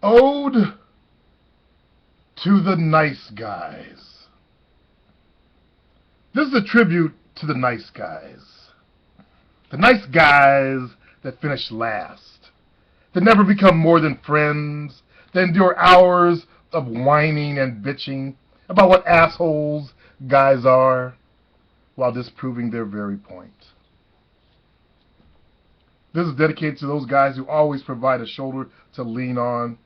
Ode to the Nice Guys. This is a tribute to the nice guys. The nice guys that finish last. That never become more than friends. That endure hours of whining and bitching about what assholes guys are while disproving their very point. This is dedicated to those guys who always provide a shoulder to lean on,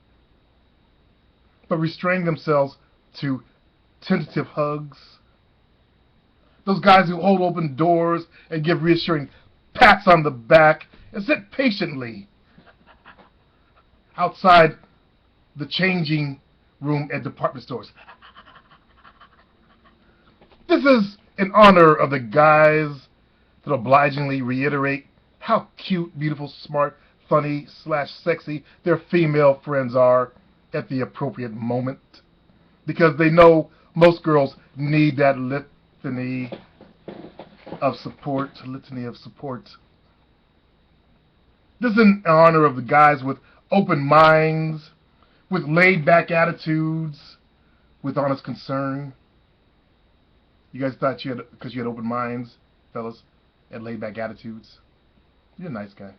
but restrain themselves to tentative hugs. Those guys who hold open doors and give reassuring pats on the back and sit patiently outside the changing room at department stores. This is in honor of the guys that obligingly reiterate how cute, beautiful, smart, funny / sexy their female friends are at the appropriate moment, because they know most girls need that litany of support. This is in honor of the guys with open minds, with laid-back attitudes, with honest concern. You guys thought you had, because you had open minds, fellas, and laid-back attitudes? You're a nice guy.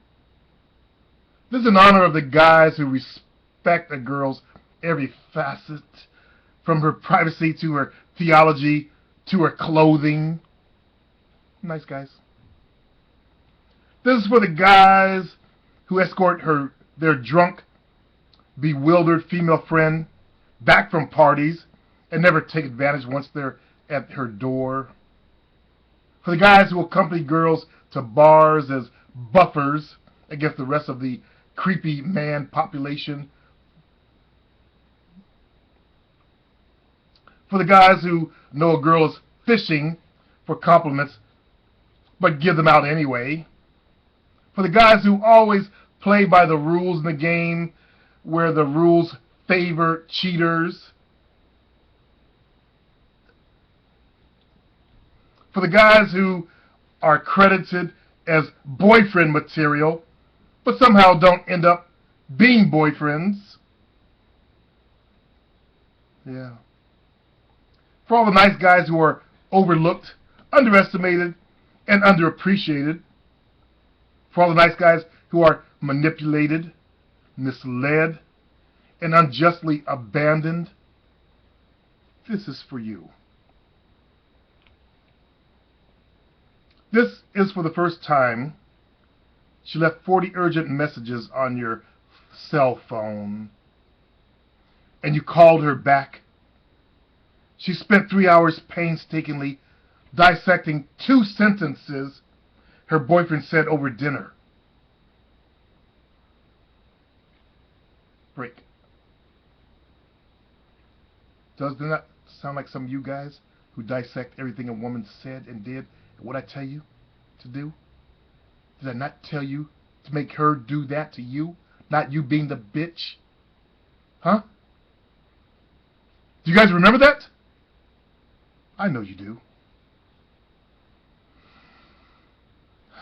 This is in honor of the guys who respect a girl's every facet, from her privacy to her theology to her clothing. Nice guys. This is for the guys who escort their drunk, bewildered female friend back from parties and never take advantage once they're at her door. For the guys who accompany girls to bars as buffers against the rest of the creepy man population. For the guys who know a girl is fishing for compliments but give them out anyway. For the guys who always play by the rules in the game where the rules favor cheaters. For the guys who are credited as boyfriend material but somehow don't end up being boyfriends. Yeah. For all the nice guys who are overlooked, underestimated, and underappreciated. For all the nice guys who are manipulated, misled, and unjustly abandoned. This is for you. This is for the first time she left 40 urgent messages on your cell phone, and you called her back. She spent 3 hours painstakingly dissecting 2 sentences her boyfriend said over dinner. Break. Does that sound like some of you guys who dissect everything a woman said and did and what I tell you to do? Did I not tell you to make her do that to you? Not you being the bitch? Huh? Do you guys remember that? I know you do.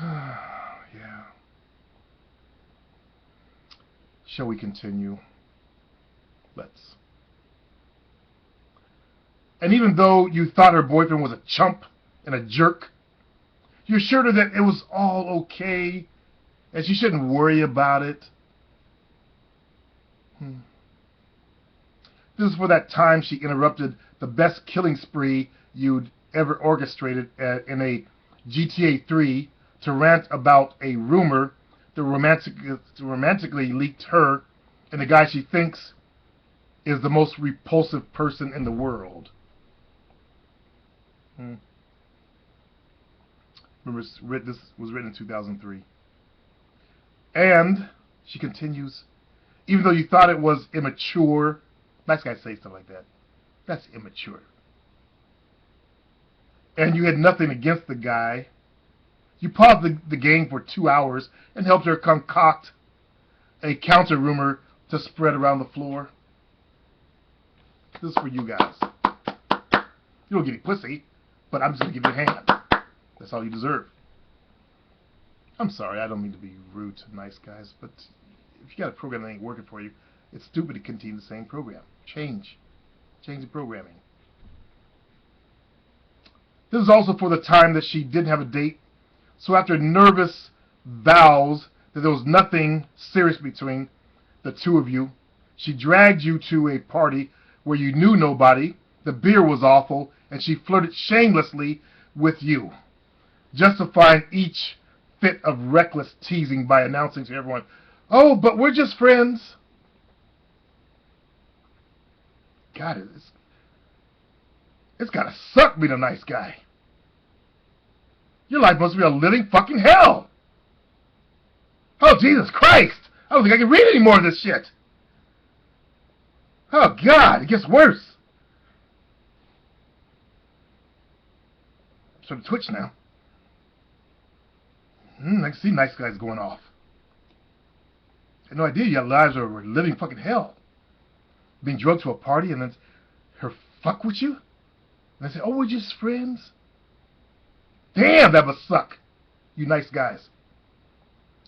Yeah. Shall we continue? Let's. And even though you thought her boyfriend was a chump and a jerk, you assured her that it was all okay and she shouldn't worry about it. This is for that time she interrupted the best killing spree you'd ever orchestrated in a GTA 3 to rant about a rumor that romantically leaked her and the guy she thinks is the most repulsive person in the world. Remember, this was written in 2003. And she continues, even though you thought it was immature, nice guys say stuff like that. That's immature. And you had nothing against the guy. You paused the game for 2 hours and helped her concoct a counter rumor to spread around the floor. This is for you guys. You don't get any pussy, but I'm just going to give you a hand. That's all you deserve. I'm sorry, I don't mean to be rude to nice guys, but if you got a program that ain't working for you, It's stupid to continue the same program. Change the programming. This is also for the time that she didn't have a date. So after nervous vows that there was nothing serious between the two of you, she dragged you to a party where you knew nobody, the beer was awful, and she flirted shamelessly with you, justifying each fit of reckless teasing by announcing to everyone, "Oh, but we're just friends." God, it's gotta suck being a nice guy. Your life must be a living fucking hell. Oh, Jesus Christ! I don't think I can read any more of this shit. Oh, God, it gets worse. I'm starting to twitch now. I can see nice guys going off. I had no idea your lives are a living fucking hell. Being drugged to a party and then her fuck with you? And I say, "Oh, we're just friends." Damn, that must suck. You nice guys.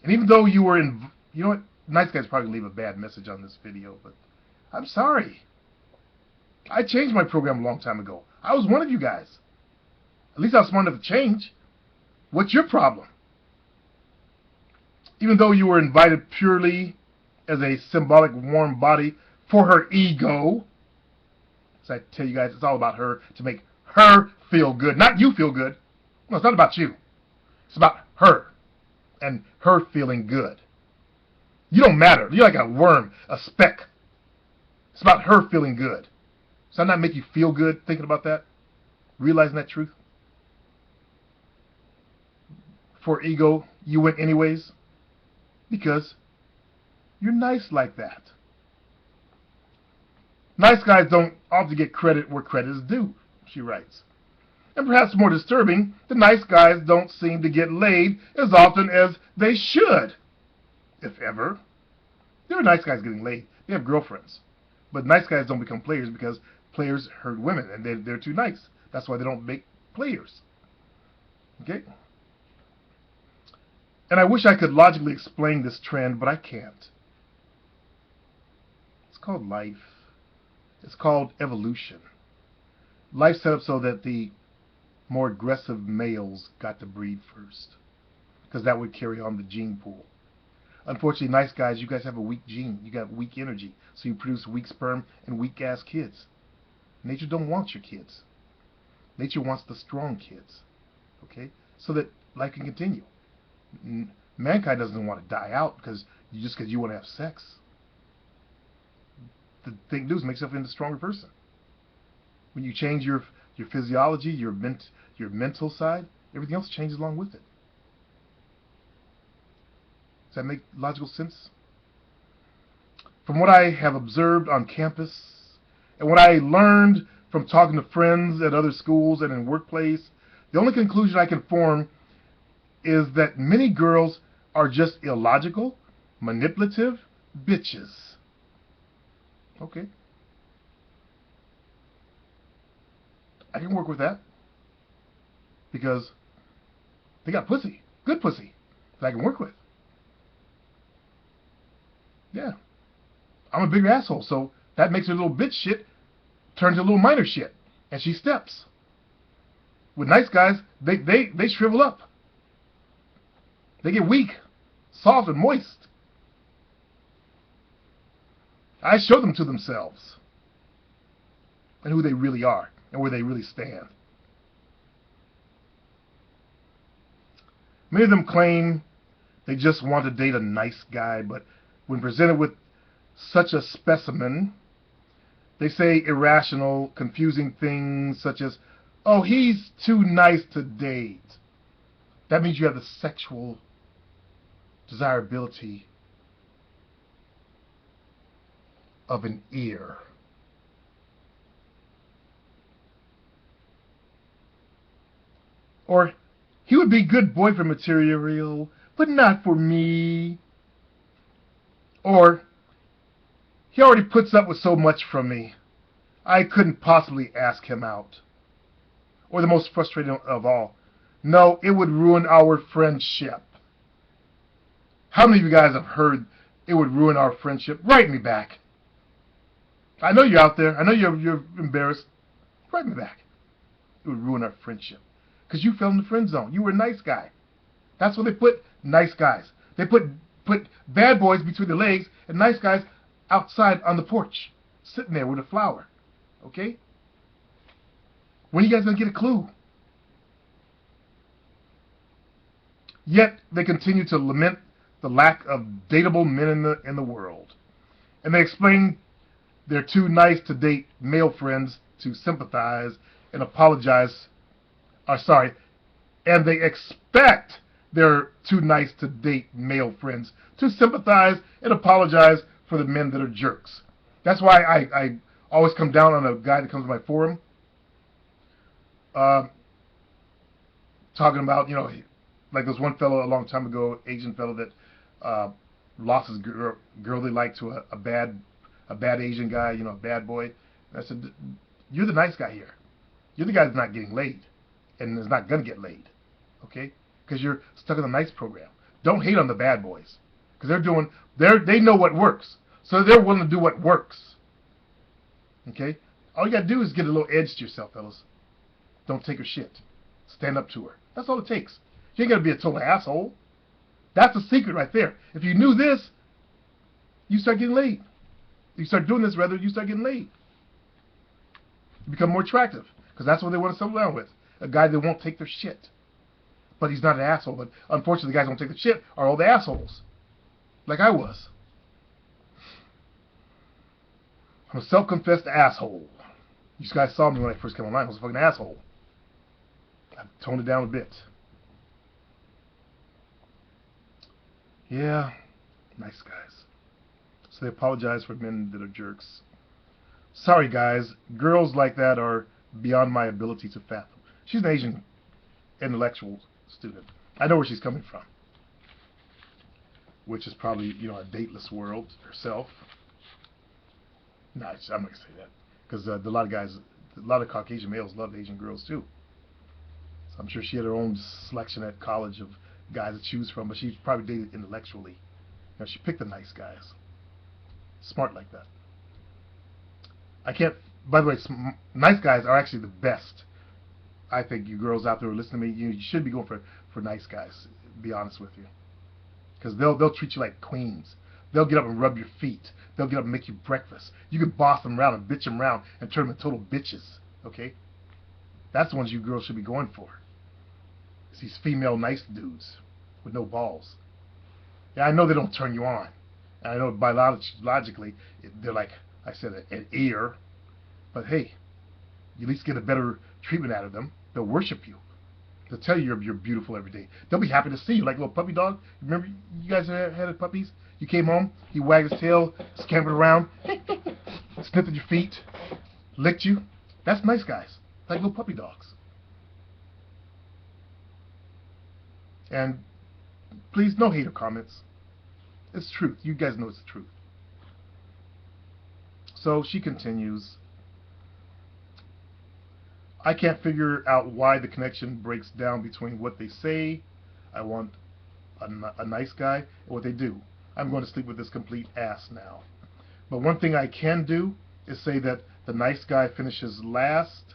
And even though you were in... You know what? Nice guys probably leave a bad message on this video, but I'm sorry. I changed my program a long time ago. I was one of you guys. At least I was smart enough to change. What's your problem? Even though you were invited purely as a symbolic warm body for her ego, as I tell you guys, it's all about her, to make her feel good, not you feel good. No, it's not about you. It's about her and her feeling good. You don't matter. You're like a worm, a speck. It's about her feeling good. Does that not make you feel good thinking about that? Realizing that truth? For ego, you went anyways because you're nice like that. Nice guys don't often get credit where credit is due, she writes. And perhaps more disturbing, the nice guys don't seem to get laid as often as they should, if ever. There are nice guys getting laid. They have girlfriends. But nice guys don't become players because players hurt women and they're too nice. That's why they don't make players. Okay? And I wish I could logically explain this trend, but I can't. It's called life. It's called evolution. Life set up so that the more aggressive males got to breed first, because that would carry on the gene pool. Unfortunately, nice guys, you guys have a weak gene. You got weak energy, so you produce weak sperm and weak-ass kids. Nature don't want your kids. Nature wants the strong kids, okay, so that life can continue. Mankind doesn't want to die out because you want to have sex. The thing to do is make yourself into a stronger person. When you change your physiology, your mental side, everything else changes along with it. Does that make logical sense? From what I have observed on campus, and what I learned from talking to friends at other schools and in workplace, the only conclusion I can form is that many girls are just illogical, manipulative bitches. Okay. I can work with that. Because they got pussy. Good pussy. That I can work with. Yeah. I'm a bigger asshole, so that makes her little bitch shit turn to a little minor shit. And she steps. With nice guys, they shrivel up. They get weak, soft, and moist. I show them to themselves and who they really are and where they really stand. Many of them claim they just want to date a nice guy, but when presented with such a specimen, they say irrational, confusing things such as, "Oh, he's too nice to date." That means you have the sexual desirability of an ear. Or, "He would be good boyfriend material, but not for me." Or, "He already puts up with so much from me. I couldn't possibly ask him out." Or the most frustrating of all, "No, it would ruin our friendship." How many of you guys have heard "it would ruin our friendship"? Write me back. I know you're out there. I know you're embarrassed. Write me back. It would ruin our friendship. Because you fell in the friend zone. You were a nice guy. That's where they put nice guys. They put bad boys between the legs and nice guys outside on the porch, sitting there with a flower. Okay? When are you guys going to get a clue? Yet they continue to lament the lack of datable men in the world. And they explain they're too nice to date male friends to sympathize and apologize. And they expect they're too nice to date male friends to sympathize and apologize for the men that are jerks. That's why I always come down on a guy that comes to my forum talking about, like this one fellow a long time ago, Asian fellow that lost his girl they liked to a bad Asian guy, a bad boy. And I said, you're the nice guy here. You're the guy that's not getting laid and is not going to get laid, okay? Because you're stuck in the nice program. Don't hate on the bad boys because they know what works. So they're willing to do what works, okay? All you got to do is get a little edge to yourself, fellas. Don't take her shit. Stand up to her. That's all it takes. You ain't got to be a total asshole. That's the secret right there. If you knew this, you start getting laid. You start doing this, rather, you start getting laid. You become more attractive because that's what they want to settle down with. A guy that won't take their shit. But he's not an asshole. But unfortunately, the guys who won't take the shit are all the assholes. Like I was. I'm a self-confessed asshole. You guys saw me when I first came online. I was a fucking asshole. I've toned it down a bit. Yeah, nice guys. So they apologize for men that are jerks. Sorry, guys. Girls like that are beyond my ability to fathom. She's an Asian intellectual student. I know where she's coming from. Which is probably, a dateless world herself. No, I'm not going to say that. Because a lot of Caucasian males love Asian girls too. So I'm sure she had her own selection at college of guys to choose from, but she probably dated intellectually. She picked the nice guys. Smart like that. By the way, nice guys are actually the best. I think you girls out there who listen to me, you should be going for nice guys, to be honest with you. Because they'll treat you like queens. They'll get up and rub your feet. They'll get up and make you breakfast. You can boss them around and bitch them around and turn them into total bitches. Okay? That's the ones you girls should be going for. It's these female nice dudes with no balls. Yeah, I know they don't turn you on. And I know biologically, they're like, I said, an ear. But hey, you at least get a better treatment out of them. They'll worship you. They'll tell you you're beautiful every day. They'll be happy to see you, like a little puppy dog. Remember, you guys had puppies? You came home, he wagged his tail, scampered around, sniffed at your feet, licked you. That's nice guys, like little puppy dogs. And please, no hater comments. It's truth. You guys know it's the truth. So she continues. I can't figure out why the connection breaks down between what they say, I want a nice guy, and what they do. I'm going to sleep with this complete ass now. But one thing I can do is say that the nice guy finishes last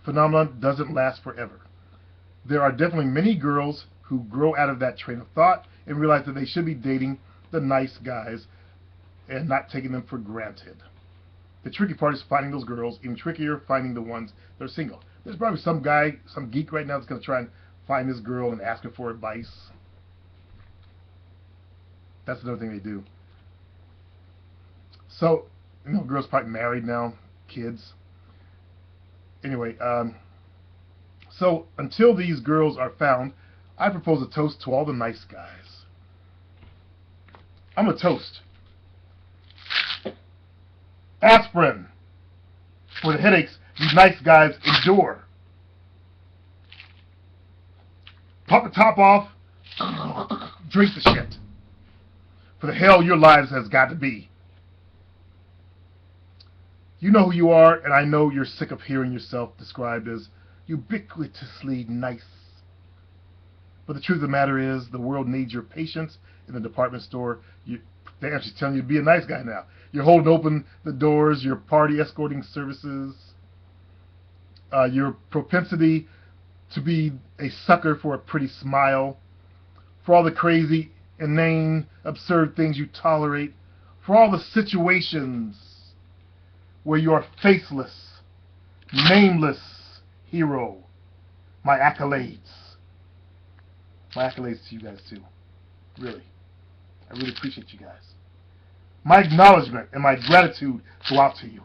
phenomenon doesn't last forever. There are definitely many girls who grow out of that train of thought and realize that they should be dating the nice guys and not taking them for granted. The tricky part is finding those girls, even trickier, finding the ones that are single. There's probably some guy, some geek right now that's going to try and find this girl and ask her for advice. That's another thing they do. So, girls probably married now, kids. Anyway, so until these girls are found, I propose a toast to all the nice guys. I'm a toast. Aspirin for the headaches these nice guys endure. Pop the top off, drink the shit. For the hell your lives has got to be. You know who you are, and I know you're sick of hearing yourself described as ubiquitously nice. But the truth of the matter is, the world needs your patience in the department store Damn, she's telling you to be a nice guy now. You're holding open the doors, your party escorting services, your propensity to be a sucker for a pretty smile, for all the crazy, inane, absurd things you tolerate, for all the situations where you are faceless, nameless hero. My accolades. My accolades to you guys too. Really. I really appreciate you guys. My acknowledgement and my gratitude go out to you.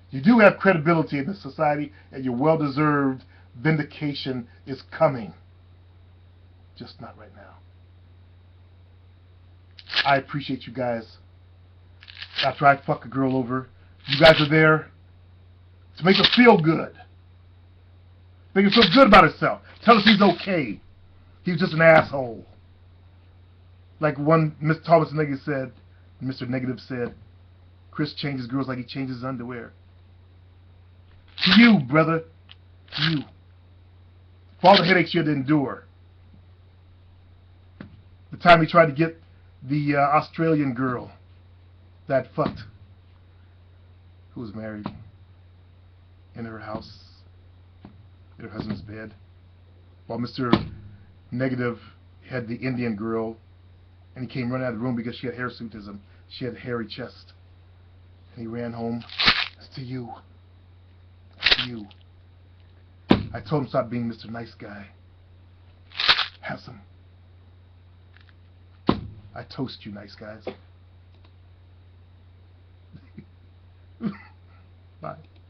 You do have credibility in this society, and your well-deserved vindication is coming. Just not right now. I appreciate you guys. After I fuck a girl over, you guys are there to make her feel good. Make her feel good about herself. Tell us he's okay. He was just an asshole. Like one Mr. Thomas Negative said, Mr. Negative said, Chris changes girls like he changes his underwear. To you, brother. To you. For all the headaches you had to endure. The time he tried to get the Australian girl that fucked, who was married, in her house, in her husband's bed, while Mr. Negative had the Indian girl, and he came running out of the room because she had hirsutism. She had a hairy chest. And he ran home. It's to you. It's to you. I told him stop being Mr. Nice Guy. Have some. I toast you, nice guys. Bye.